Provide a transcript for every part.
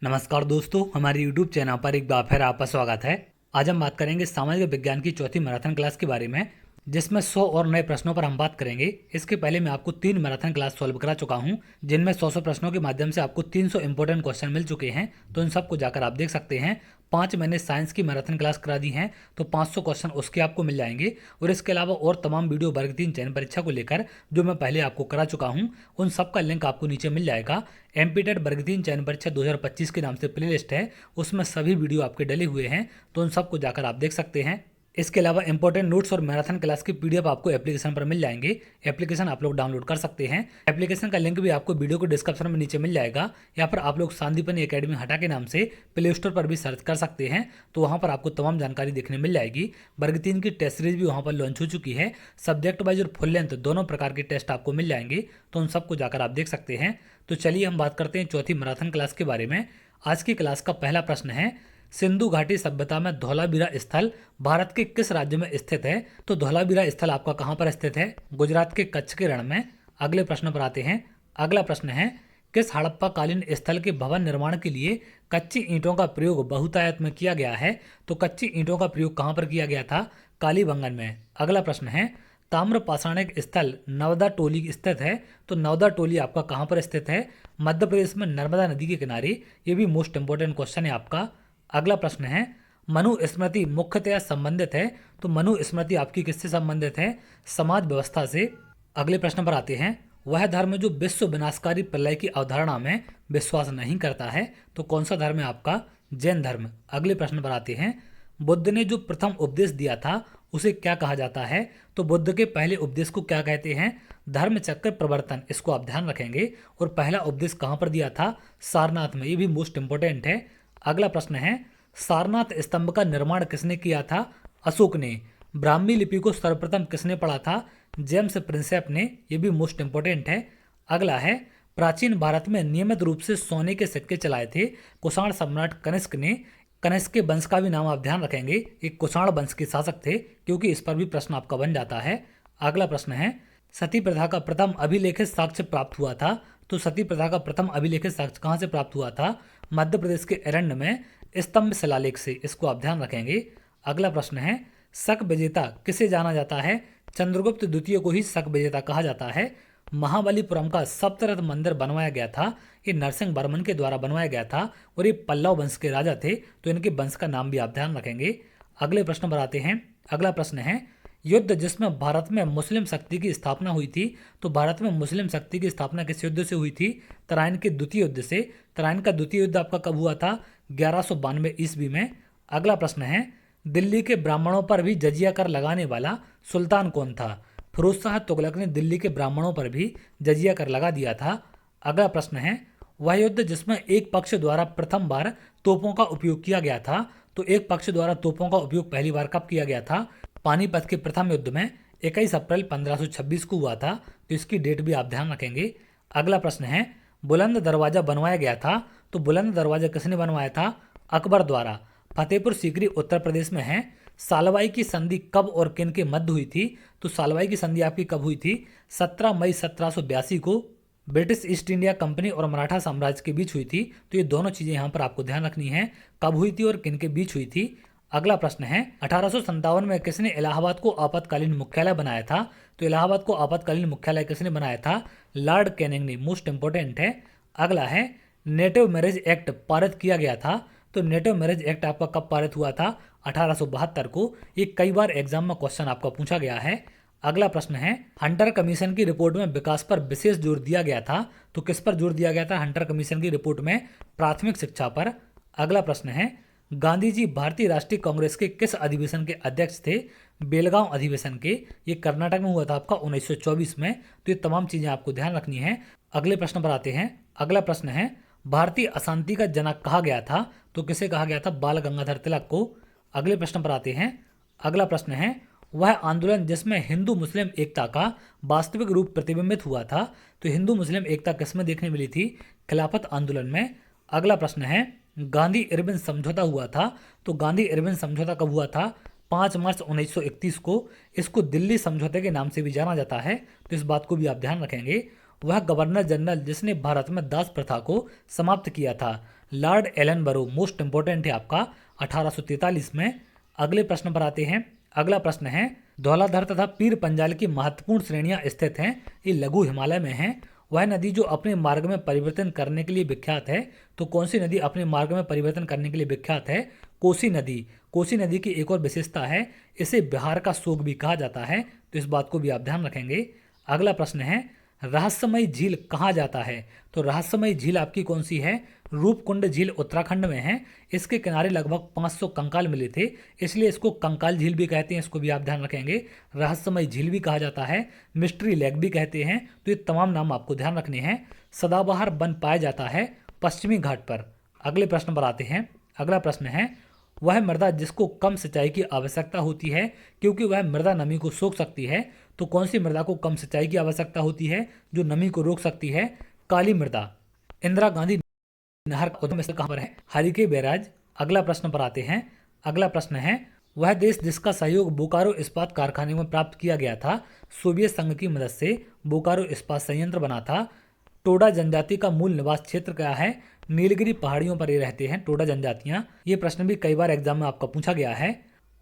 नमस्कार दोस्तों, हमारे YouTube चैनल पर एक बार फिर आपका स्वागत है। आज हम बात करेंगे सामाजिक विज्ञान की चौथी मैराथन क्लास के बारे में, जिसमें 100 और नए प्रश्नों पर हम बात करेंगे। इसके पहले मैं आपको 3 मैराथन क्लास सॉल्व करा चुका हूं, जिनमें 100 प्रश्नों के माध्यम से आपको 300 इंपॉर्टेंट क्वेश्चन मिल चुके हैं। तो इन सबको जाकर आप देख सकते हैं। 5 मैंने साइंस की मैराथन क्लास करा दी हैं, तो 500 क्वेश्चन उसके आपको मिल जाएंगे। और इसके अलावा और तमाम वीडियो वर्ग 3 चयन परीक्षा को लेकर जो मैं पहले आपको करा चुका हूं, उन सब का लिंक आपको नीचे मिल जाएगा। एमपीटेट वर्ग 3 चयन परीक्षा 2025 के नाम से प्लेलिस्ट है, उसमें सभी वीडियो आपके डले हुए हैं, तो उन सबको जाकर आप देख सकते हैं। इसके अलावा इंपॉर्टेंट नोट्स और मैराथन क्लास की पीडीएफ आपको एप्लीकेशन पर मिल जाएंगे। एप्लीकेशन आप लोग डाउनलोड कर सकते हैं। एप्लीकेशन का लिंक भी आपको वीडियो को डिस्क्रिप्शन में नीचे मिल जाएगा, या फिर आप लोग संदीपनी एकेडमी हटा के नाम से प्ले स्टोर पर भी सर्च कर सकते हैं, तो वहाँ पर आपको तमाम जानकारी देखने मिल जाएगी। वर्ग 3 की टेस्ट सीरीज भी वहाँ पर लॉन्च हो चुकी है। सब्जेक्ट वाइज और फुल लेंथ दोनों प्रकार के टेस्ट आपको मिल जाएंगे, तो उन सबको जाकर आप देख सकते हैं। तो चलिए हम बात करते हैं चौथी मैराथन क्लास के बारे में। आज की क्लास का पहला प्रश्न है, सिंधु घाटी सभ्यता में धौलावीरा स्थल भारत के किस राज्य में स्थित है? तो धौलावीरा स्थल आपका कहाँ पर स्थित है? गुजरात के कच्छ के रण में। अगले प्रश्न पर आते हैं। अगला प्रश्न है, किस हड़प्पा कालीन स्थल के भवन निर्माण के लिए कच्ची ईंटों का प्रयोग बहुतायत में किया गया है? तो कच्ची ईंटों का प्रयोग कहाँ पर किया गया था? कालीबंगन में। अगला प्रश्न है, ताम्र पाषाणिक स्थल नवदा टोली स्थित है? तो नवदा टोली आपका कहाँ पर स्थित है? मध्य प्रदेश में, नर्मदा नदी के किनारे। ये भी मोस्ट इंपोर्टेंट क्वेश्चन है आपका। अगला प्रश्न है, मनु स्मृति मुख्यतया संबंधित है? तो मनु स्मृति आपकी किससे संबंधित है? समाज व्यवस्था से। अगले प्रश्न पर आते हैं, वह धर्म जो विश्व विनाशकारी प्रलय की अवधारणा में विश्वास नहीं करता है, तो कौन सा धर्म है आपका? जैन धर्म। अगले प्रश्न पर आते हैं, बुद्ध ने जो प्रथम उपदेश दिया था उसे क्या कहा जाता है? तो बुद्ध के पहले उपदेश को क्या कहते हैं? धर्म चक्र प्रवर्तन। इसको आप ध्यान रखेंगे। और पहला उपदेश कहाँ पर दिया था? सारनाथ में। ये भी मोस्ट इंपोर्टेंट है। अगला प्रश्न है, सारनाथ स्तंभ का निर्माण किसने किया था? अशोक ने। ब्राह्मी लिपि को सर्वप्रथम किसने पढ़ा था? जेम्स प्रिंसेप ने। यह भी मोस्ट इंपोर्टेंट है। अगला है, प्राचीन भारत में नियमित रूप से सोने के सिक्के चलाए थे कुषाण सम्राट कनिष्क ने। कनिष्क के वंश का भी नाम आप ध्यान रखेंगे, एक कुषाण वंश के शासक थे, क्योंकि इस पर भी प्रश्न आपका बन जाता है। अगला प्रश्न है, सती प्रथा का प्रथम अभिलेखित साक्ष्य प्राप्त हुआ था? तो सती प्रथा का प्रथम अभिलेखित साक्ष्य कहाँ से प्राप्त हुआ था? मध्य प्रदेश के एरंड में स्तंभ शिलालेख से। इसको आप ध्यान रखेंगे। अगला प्रश्न है, शक विजेता किसे जाना जाता है? चंद्रगुप्त द्वितीय को ही शक विजेता कहा जाता है। महाबलीपुरम का सप्तरथ मंदिर बनवाया गया था, ये नरसिंह वर्मन के द्वारा बनवाया गया था, और ये पल्लव वंश के राजा थे, तो इनके वंश का नाम भी आप ध्यान रखेंगे। अगले प्रश्न पर आते हैं। अगला प्रश्न है, युद्ध जिसमें भारत में मुस्लिम शक्ति की स्थापना हुई थी, तो भारत में मुस्लिम शक्ति की स्थापना किस युद्ध से हुई थी? तराइन के द्वितीय युद्ध से। तराइन का द्वितीय युद्ध आपका कब हुआ था? 1192 ईस्वी में। अगला प्रश्न है, दिल्ली के ब्राह्मणों पर भी जजिया कर लगाने वाला सुल्तान कौन था? फिरोज शाह तुगलक ने दिल्ली के ब्राह्मणों पर भी जजिया कर लगा दिया था। अगला प्रश्न है, वह युद्ध जिसमें एक पक्ष द्वारा प्रथम बार तोपों का उपयोग किया गया था, तो एक पक्ष द्वारा तोपों का उपयोग पहली बार कब किया गया था? पानीपत के प्रथम युद्ध में 21 अप्रैल 1526 को हुआ था, तो इसकी डेट भी आप ध्यान रखेंगे। अगला प्रश्न है, बुलंद दरवाजा बनवाया गया था, तो बुलंद दरवाजा किसने बनवाया था? अकबर द्वारा। फतेहपुर सीकरी उत्तर प्रदेश में है। सालवाई की संधि कब और किन के मध्य हुई थी? तो सालवाई की संधि आपकी कब हुई थी? 17 मई 1782 को ब्रिटिश ईस्ट इंडिया कंपनी और मराठा साम्राज्य के बीच हुई थी। तो ये दोनों चीजें यहाँ पर आपको ध्यान रखनी है, कब हुई थी और किन के बीच हुई थी। अगला प्रश्न है, 1857 में किसने इलाहाबाद को आपातकालीन मुख्यालय बनाया था? तो इलाहाबाद को आपातकालीन मुख्यालय किसने बनाया था? लॉर्ड कैनिंग ने। मोस्ट इंपोर्टेंट है। अगला है, नेटिव मैरिज एक्ट पारित किया गया था, तो नेटिव मैरिज एक्ट आपका कब पारित हुआ था? 1872 को। ये कई बार एग्जाम में क्वेश्चन आपका पूछा गया है। अगला प्रश्न है, हंटर कमीशन की रिपोर्ट में विकास पर विशेष जोर दिया गया था, तो किस पर जोर दिया गया था हंटर कमीशन की रिपोर्ट में? प्राथमिक शिक्षा पर। अगला प्रश्न है, गांधी जी भारतीय राष्ट्रीय कांग्रेस के किस अधिवेशन के अध्यक्ष थे? बेलगांव अधिवेशन के। ये कर्नाटक में हुआ था आपका 1924 में। तो ये तमाम चीजें आपको ध्यान रखनी है। अगले प्रश्न पर आते हैं। अगला प्रश्न है, भारतीय अशांति का जनक कहा गया था, तो किसे कहा गया था? बाल गंगाधर तिलक को। अगले प्रश्न पर आते हैं। अगला प्रश्न है, वह आंदोलन जिसमें हिंदू मुस्लिम एकता का वास्तविक रूप प्रतिबिंबित हुआ था, तो हिंदू मुस्लिम एकता किसमें देखने मिली थी? खिलाफत आंदोलन में। अगला प्रश्न है, गांधी इरविन समझौता हुआ था, तो गांधी इरविन समझौता कब हुआ था? 5 मार्च 1931 को। इसको दिल्ली समझौते के नाम से भी जाना जाता है, तो इस बात को भी आप ध्यान रखेंगे। वह गवर्नर जनरल जिसने भारत में दास प्रथा को समाप्त किया था, लॉर्ड एलनबरो मोस्ट इंपोर्टेंट है आपका 1843 में। अगले प्रश्न पर आते हैं। अगला प्रश्न है धौलाधर तथा पीर पंजाल की महत्वपूर्ण श्रेणियां स्थित हैं, ये लघु हिमालय में हैं। वह नदी जो अपने मार्ग में परिवर्तन करने के लिए विख्यात है, तो कौन सी नदी अपने मार्ग में परिवर्तन करने के लिए विख्यात है? कोसी नदी। कोसी नदी की एक और विशेषता है, इसे बिहार का शोक भी कहा जाता है, तो इस बात को भी आप ध्यान रखेंगे। अगला प्रश्न है रहस्यमयी झील कहाँ जाता है? तो रहस्यमयी झील आपकी कौन सी है? रूपकुंड झील उत्तराखंड में है। इसके किनारे लगभग 500 कंकाल मिले थे, इसलिए इसको कंकाल झील भी कहते हैं, इसको भी आप ध्यान रखेंगे। रहस्यमयी झील भी कहा जाता है, मिस्ट्री लेक भी कहते हैं, तो ये तमाम नाम आपको ध्यान रखने हैं। सदाबहार वन पाया जाता है पश्चिमी घाट पर। अगले प्रश्न पर आते हैं। अगला प्रश्न है वह मृदा जिसको कम सिंचाई की आवश्यकता होती है क्योंकि वह मृदा नमी को सोख सकती है, तो कौन सी मृदा को कम सिंचाई की आवश्यकता होती है जो नमी को रोक सकती है? काली मृदा। इंदिरा गांधी नहर का उद्गम स्थल कहाँ पर है? हरिके बैराज। अगला प्रश्न पर आते हैं। अगला प्रश्न है वह देश जिसका सहयोग बोकारो इस्पात कारखाने में प्राप्त किया गया था, सोवियत संघ की मदद से बोकारो इस्पात संयंत्र बना था। टोडा जनजाति का मूल निवास क्षेत्र क्या है? नीलगिरी पहाड़ियों पर ये रहते हैं टोडा जनजातियां। ये प्रश्न भी कई बार एग्जाम में आपका पूछा गया है।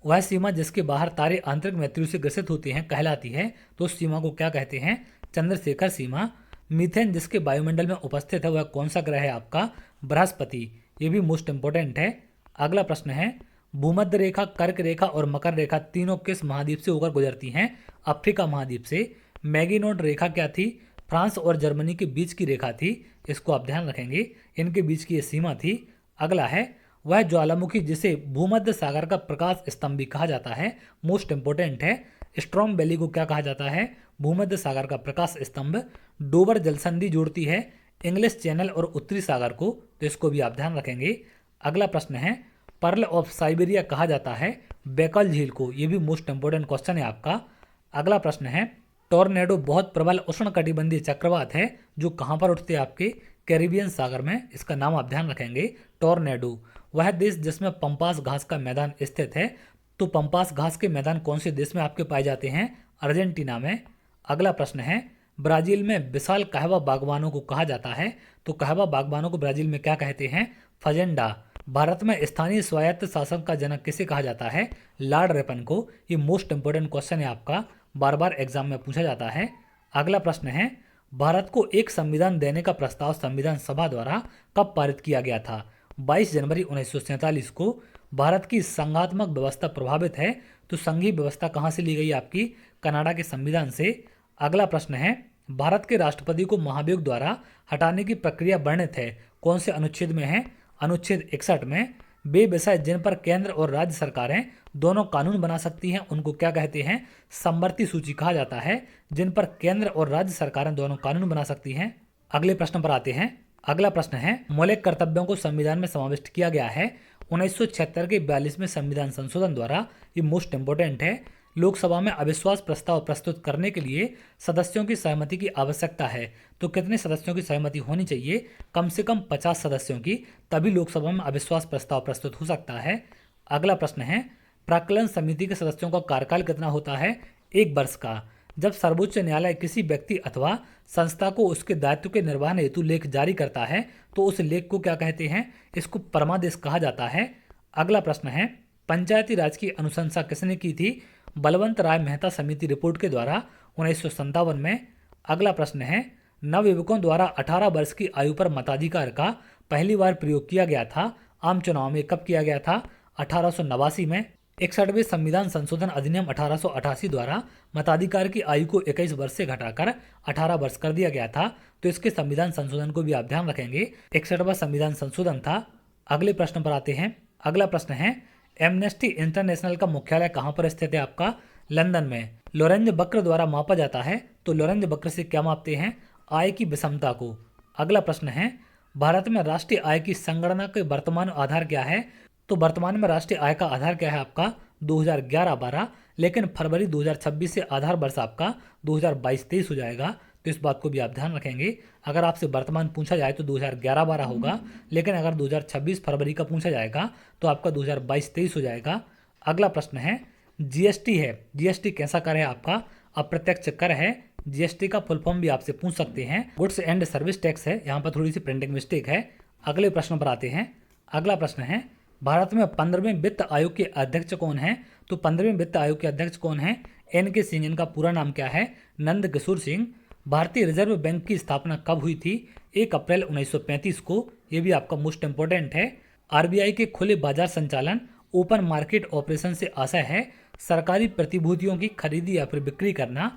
वह सीमा जिसके बाहर तारे आंतरिक मृत्यु से ग्रसित होते हैं कहलाती है, तो उस सीमा को क्या कहते हैं? चंद्रशेखर सीमा। मीथेन जिसके वायुमंडल में उपस्थित है वह कौन सा ग्रह है आपका? बृहस्पति। ये भी मोस्ट इंपोर्टेंट है। अगला प्रश्न है भूमध्य रेखा, कर्क रेखा और मकर रेखा तीनों किस महाद्वीप से होकर गुजरती हैं? अफ्रीका महाद्वीप से। मैगीनोड रेखा क्या थी? फ्रांस और जर्मनी के बीच की रेखा थी, इसको आप ध्यान रखेंगे, इनके बीच की ये सीमा थी। अगला है वह ज्वालामुखी जिसे भूमध्य सागर का प्रकाश स्तंभ भी कहा जाता है, मोस्ट इंपोर्टेंट है। स्ट्रॉम वैली को क्या कहा जाता है? भूमध्य सागर का प्रकाश स्तंभ। डोबर जलसंधि जोड़ती है इंग्लिश चैनल और उत्तरी सागर को, तो इसको भी आप ध्यान रखेंगे। अगला प्रश्न है पर्ल ऑफ साइबेरिया कहा जाता है बैकल झील को, ये भी मोस्ट इंपोर्टेंट क्वेश्चन है आपका। अगला प्रश्न है टॉर्नेडो बहुत प्रबल उष्णकटिबंधीय चक्रवात है जो कहाँ पर उठते हैं? आपके कैरिबियन सागर में, इसका नाम आप ध्यान रखेंगे टॉर्नेडो। वह देश जिसमें पंपास घास का मैदान स्थित है, तो पंपास घास के मैदान कौन से देश में आपके पाए जाते हैं? अर्जेंटीना में। अगला प्रश्न है ब्राजील में विशाल कहवा बागवानों को कहा जाता है, तो कहवा बागवानों को ब्राजील में क्या कहते हैं? फजेंडा। भारत में स्थानीय स्वायत्त शासन का जनक किसे कहा जाता है? लॉर्ड रिपन को। ये मोस्ट इंपोर्टेंट क्वेश्चन है आपका, बार बार एग्जाम में पूछा जाता है। अगला प्रश्न है भारत को एक संविधान देने का प्रस्ताव संविधान सभा द्वारा कब पारित किया गया था? 22 जनवरी 1947 को। भारत की संघात्मक व्यवस्था प्रभावित है, तो संघीय व्यवस्था कहाँ से ली गई आपकी? कनाडा के संविधान से। अगला प्रश्न है भारत के राष्ट्रपति को महाभियोग द्वारा हटाने की प्रक्रिया वर्णित है, कौन से अनुच्छेद में है? अनुच्छेद 61 में। वे विषय जिन पर केंद्र और राज्य सरकारें दोनों कानून बना सकती हैं उनको क्या कहते हैं? समवर्ती सूची कहा जाता है, जिन पर केंद्र और राज्य सरकारें दोनों कानून बना सकती हैं। अगले प्रश्न पर आते हैं। अगला प्रश्न है मौलिक कर्तव्यों को संविधान में समाविष्ट किया गया है 1976 के 42वें संविधान संशोधन द्वारा, ये मोस्ट इंपोर्टेंट है। लोकसभा में अविश्वास प्रस्ताव प्रस्तुत करने के लिए सदस्यों की सहमति की आवश्यकता है, तो कितने सदस्यों की सहमति होनी चाहिए? कम से कम 50 सदस्यों की, तभी लोकसभा में अविश्वास प्रस्ताव प्रस्तुत हो सकता है। अगला प्रश्न है प्राक्कलन समिति के सदस्यों का कार्यकाल कितना होता है? 1 वर्ष का। जब सर्वोच्च न्यायालय किसी व्यक्ति अथवा संस्था को उसके दायित्व के निर्वहन हेतु लेख जारी करता है, तो उस लेख को क्या कहते हैं? इसको परमादेश कहा जाता है। अगला प्रश्न है पंचायती राज की अनुशंसा किसने की थी? बलवंत राय मेहता समिति रिपोर्ट के द्वारा 1957 में। अगला प्रश्न है नवयुवकों द्वारा 18 वर्ष की आयु पर मताधिकार का पहली बार प्रयोग किया गया था आम चुनाव में, कब किया गया था? 1889 में। 61वें संविधान संशोधन अधिनियम 1888 द्वारा मताधिकार की आयु को 21 वर्ष से घटाकर 18 वर्ष कर दिया गया था, तो इसके संविधान संशोधन को भी आप ध्यान रखेंगे, 61वां संविधान संशोधन था। अगले प्रश्न पर आते हैं। अगला प्रश्न है एमनेस्टी इंटरनेशनल का मुख्यालय कहाँ पर स्थित है आपका? लंदन में। लोरेंज वक्र द्वारा मापा जाता है, तो लोरेंज वक्र से क्या मापते हैं? आय की विषमता को। अगला प्रश्न है भारत में राष्ट्रीय आय की संगणना के वर्तमान आधार क्या है? तो वर्तमान में राष्ट्रीय आय का आधार क्या है आपका? 2011-12, लेकिन फरवरी 2026 से आधार वर्ष आपका 2022-23 हो जाएगा, तो इस बात को भी आप ध्यान रखेंगे। अगर आपसे वर्तमान पूछा जाए तो 2011-12 होगा, लेकिन अगर 2026 फरवरी का पूछा जाएगा तो आपका 2022-23 हो जाएगा। अगला प्रश्न है जीएसटी है, जीएसटी कैसा कर है आपका? अप्रत्यक्ष कर है। जीएसटी का फुल फॉर्म भी आपसे पूछ सकते हैं, गुड्स एंड सर्विस टैक्स है, यहाँ पर थोड़ी सी प्रिंटिंग मिस्टेक है। अगले प्रश्न पर आते हैं। अगला प्रश्न है, भारत में 15वें वित्त आयोग के अध्यक्ष कौन हैं? तो 15वें वित्त आयोग के अध्यक्ष कौन हैं? NK सिंह। इनका पूरा नाम क्या है? नंद किशोर सिंह। भारतीय रिजर्व बैंक की स्थापना कब हुई थी? 1 अप्रैल 1935 को। ये भी आपका मोस्ट इंपोर्टेंट है। RBI के खुले बाजार संचालन ओपन मार्केट ऑपरेशन से आशय है सरकारी प्रतिभूतियों की खरीदी या फिर बिक्री करना।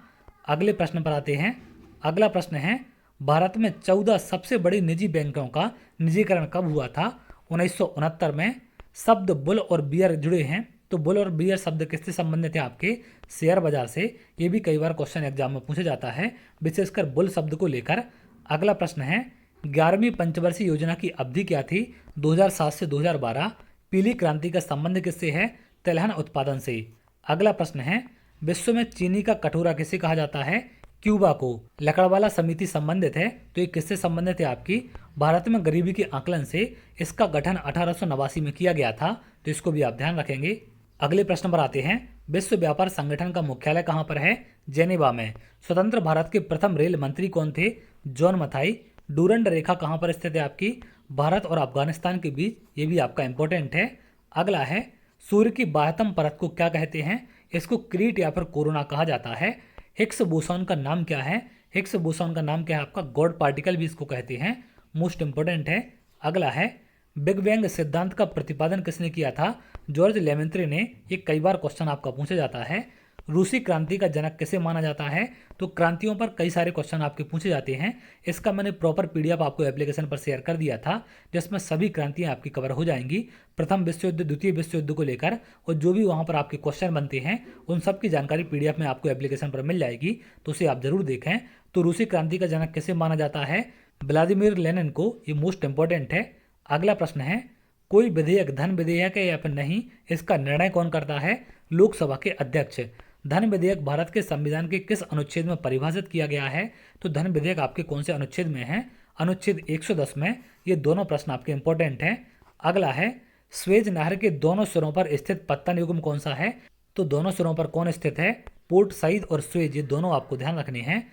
अगले प्रश्न पर आते हैं। अगला प्रश्न है, भारत में 14 सबसे बड़ी निजी बैंकों का निजीकरण कब हुआ था? 1969 में। शब्द बुल और बियर जुड़े हैं, तो बुल और बियर शब्द किससे संबंधित है? आपके शेयर बाजार से। ये भी कई बार क्वेश्चन एग्जाम में पूछा जाता है, विशेषकर बुल शब्द को लेकर। अगला प्रश्न है, 11वीं पंचवर्षीय योजना की अवधि क्या थी? 2007 से 2012। पीली क्रांति का संबंध किससे है? तिलहन उत्पादन से। अगला प्रश्न है, विश्व में चीनी का कटोरा किसे कहा जाता है? क्यूबा को। लकड़वाला समिति संबंधित है, तो ये किससे संबंधित है? आपकी भारत में गरीबी के आकलन से। इसका गठन 1889 में किया गया था, तो इसको भी आप ध्यान रखेंगे। अगले प्रश्न पर आते हैं। विश्व व्यापार संगठन का मुख्यालय कहाँ पर है? जेनेवा में। स्वतंत्र भारत के प्रथम रेल मंत्री कौन थे? जॉन मथाई। डूरंड रेखा कहाँ पर स्थित है? आपकी भारत और अफगानिस्तान के बीच। ये भी आपका इंपॉर्टेंट है। अगला है, सूर्य की बाह्यतम परत को क्या कहते हैं? इसको क्रीट या फिर कोरोना कहा जाता है। हिग्स बोसॉन का नाम क्या है? हिग्स बोसॉन का नाम क्या है? आपका गॉड पार्टिकल भी इसको कहते हैं। मोस्ट इंपोर्टेंट है। अगला है, बिग बैंग सिद्धांत का प्रतिपादन किसने किया था? जॉर्ज लेमेंत्रे ने। ये कई बार क्वेश्चन आपका पूछा जाता है। रूसी क्रांति का जनक किसे माना जाता है? तो क्रांतियों पर कई सारे क्वेश्चन आपके पूछे जाते हैं। इसका मैंने प्रॉपर PDF आपको एप्लीकेशन पर शेयर कर दिया था, जिसमें सभी क्रांतियां आपकी कवर हो जाएंगी, प्रथम विश्व युद्ध, द्वितीय विश्व युद्ध को लेकर, और जो भी वहां पर आपके क्वेश्चन बनते हैं उन सब की जानकारी PDF में आपको एप्लीकेशन पर मिल जाएगी, तो उसे आप जरूर देखें। तो रूसी क्रांति का जनक किसे माना जाता है? व्लादिमीर लेनिन को। ये मोस्ट इंपॉर्टेंट है। अगला प्रश्न है, कोई विधेयक धन विधेयक है या फिर नहीं, इसका निर्णय कौन करता है? लोकसभा के अध्यक्ष। धन विधेयक भारत के संविधान के किस अनुच्छेद में परिभाषित किया गया है? तो धन विधेयक आपके कौन से अनुच्छेद में है? अनुच्छेद 110 में। ये दोनों प्रश्न आपके इंपॉर्टेंट हैं। अगला है, स्वेज नहर के दोनों सिरों पर स्थित पत्तन युग्म कौन सा है? तो दोनों सिरों पर कौन स्थित है? पोर्ट साइद और स्वेज, ये दोनों आपको ध्यान रखने हैं।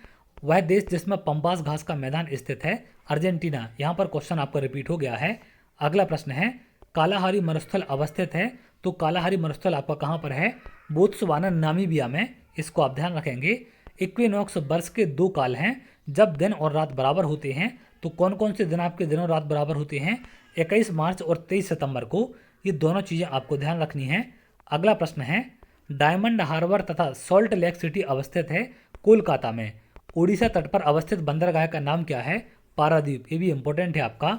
वह देश जिसमें पंपास घास का मैदान स्थित है? अर्जेंटीना। यहाँ पर क्वेश्चन आपका रिपीट हो गया है। अगला प्रश्न है, कालाहारी मरुस्थल अवस्थित है? तो कालाहारी मरुस्थल आपका कहाँ पर है? बोत्सवाना, नामीबिया में। इसको आप ध्यान रखेंगे। इक्विनॉक्स वर्ष के 2 काल हैं जब दिन और रात बराबर होते हैं, तो कौन कौन से दिन आपके दिन और रात बराबर होते हैं? 21 मार्च और 23 सितंबर को। ये दोनों चीज़ें आपको ध्यान रखनी है। अगला प्रश्न है, डायमंड हार्बर तथा सॉल्ट लेक सिटी अवस्थित है कोलकाता में। उड़ीसा तट पर अवस्थित बंदरगाह का नाम क्या है? पारादीप। ये भी इंपॉर्टेंट है आपका।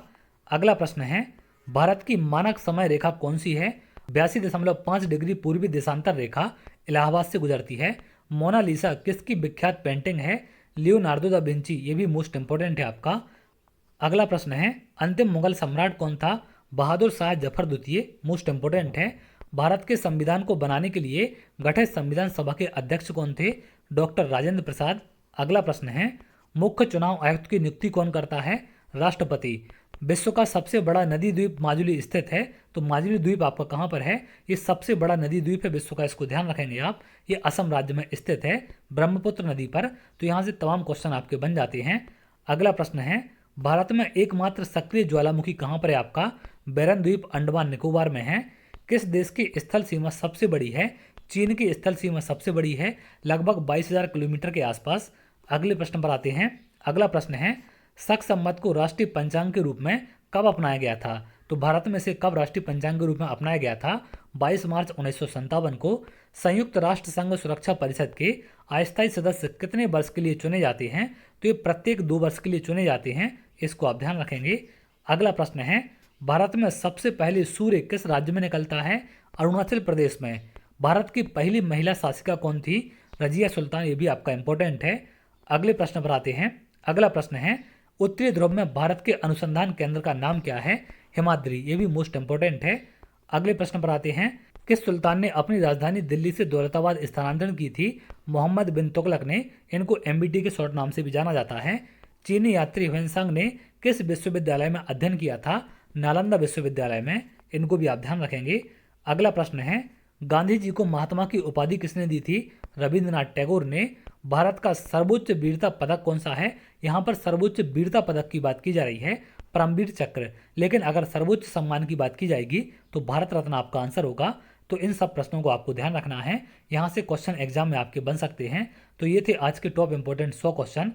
अगला प्रश्न है, भारत की मानक समय रेखा कौन सी है? 82.5 डिग्री पूर्वी देशांतर रेखा इलाहाबाद से गुजरती है। मोनालिसा किसकी विख्यात पेंटिंग है? Leonardo da Vinci. ये भी मोस्ट इंपोर्टेंट है आपका। अगला प्रश्न है, अंतिम मुगल सम्राट कौन था? बहादुर शाह जफर द्वितीय। मोस्ट इंपोर्टेंट है। भारत के संविधान को बनाने के लिए गठित संविधान सभा के अध्यक्ष कौन थे? डॉक्टर राजेंद्र प्रसाद। अगला प्रश्न है, मुख्य चुनाव आयुक्त की नियुक्ति कौन करता है? राष्ट्रपति। विश्व का सबसे बड़ा नदी द्वीप माजुली स्थित है, तो माजुली द्वीप आपका कहाँ पर है? ये सबसे बड़ा नदी द्वीप है विश्व का, इसको ध्यान रखेंगे आप। ये असम राज्य में स्थित है, ब्रह्मपुत्र नदी पर। तो यहाँ से तमाम क्वेश्चन आपके बन जाते हैं। अगला प्रश्न है, भारत में एकमात्र सक्रिय ज्वालामुखी कहाँ पर है? आपका बैरन द्वीप, अंडमान निकोबार में है। किस देश की स्थल सीमा सबसे बड़ी है? चीन की स्थल सीमा सबसे बड़ी है, लगभग 22,000 किलोमीटर के आसपास। अगले प्रश्न पर आते हैं। अगला प्रश्न है, शक संवत को राष्ट्रीय पंचांग के रूप में कब अपनाया गया था? तो भारत में से कब राष्ट्रीय पंचांग के रूप में अपनाया गया था? 22 मार्च 1957 को। संयुक्त राष्ट्र संघ सुरक्षा परिषद के अस्थायी सदस्य कितने वर्ष के लिए चुने जाते हैं? तो ये प्रत्येक 2 वर्ष के लिए चुने जाते हैं, इसको आप ध्यान रखेंगे। अगला प्रश्न है, भारत में सबसे पहले सूर्य किस राज्य में निकलता है? अरुणाचल प्रदेश में। भारत की पहली महिला शासिका कौन थी? रजिया सुल्तान। ये भी आपका इंपॉर्टेंट है। अगले प्रश्न पर आते हैं। अगला प्रश्न है, उत्तरी ध्रुव में भारत के अनुसंधान केंद्र का नाम क्या है? हिमाद्री। ये भी मोस्ट इंपोर्टेंट है। अगले प्रश्न पर आते हैं, किस सुल्तान ने अपनी राजधानी दिल्ली से दौलताबाद स्थानांतरण की थी? मोहम्मद बिन तुगलक ने। इनको MBT के शॉर्ट नाम से भी जाना जाता है। चीनी यात्री ह्वेनसांग ने किस विश्वविद्यालय में अध्ययन किया था? नालंदा विश्वविद्यालय में। इनको भी आप ध्यान रखेंगे। अगला प्रश्न है, गांधी जी को महात्मा की उपाधि किसने दी थी? रविंद्रनाथ टैगोर ने। भारत का सर्वोच्च वीरता पदक कौन सा है? यहाँ पर सर्वोच्च वीरता पदक की बात की जा रही है। परमवीर चक्र। लेकिन अगर सर्वोच्च सम्मान की बात की जाएगी तो भारत रत्न आपका आंसर होगा। तो इन सब प्रश्नों को आपको ध्यान रखना है, यहाँ से क्वेश्चन एग्जाम में आपके बन सकते हैं। तो ये थे आज के टॉप इंपोर्टेंट 100 क्वेश्चन।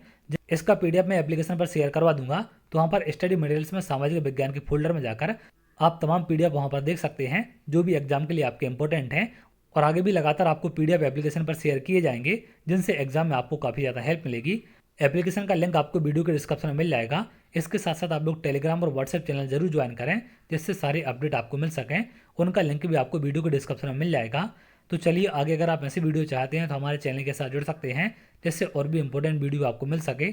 इसका पीडीएफ मैं एप्लीकेशन पर शेयर करवा दूंगा, तो वहाँ पर स्टडी मटेरियल्स में सामाजिक विज्ञान के फोल्डर में जाकर आप तमाम पीडीएफ वहाँ पर देख सकते हैं जो भी एग्जाम के लिए आपके इंपॉर्टेंट हैं। और आगे भी लगातार आपको पीडीएफ एप्लीकेशन पर शेयर किए जाएंगे, जिनसे एग्जाम में आपको काफ़ी ज़्यादा हेल्प मिलेगी। एप्लीकेशन का लिंक आपको वीडियो के डिस्क्रिप्शन में मिल जाएगा। इसके साथ साथ आप लोग टेलीग्राम और व्हाट्सएप चैनल जरूर ज्वाइन करें, जिससे सारे अपडेट आपको मिल सकें। उनका लिंक भी आपको वीडियो के डिस्क्रिप्शन में मिल जाएगा। तो चलिए आगे अगर आप ऐसी वीडियो चाहते हैं तो हमारे चैनल के साथ जुड़ सकते हैं, जिससे और भी इंपॉर्टेंट वीडियो आपको मिल सके।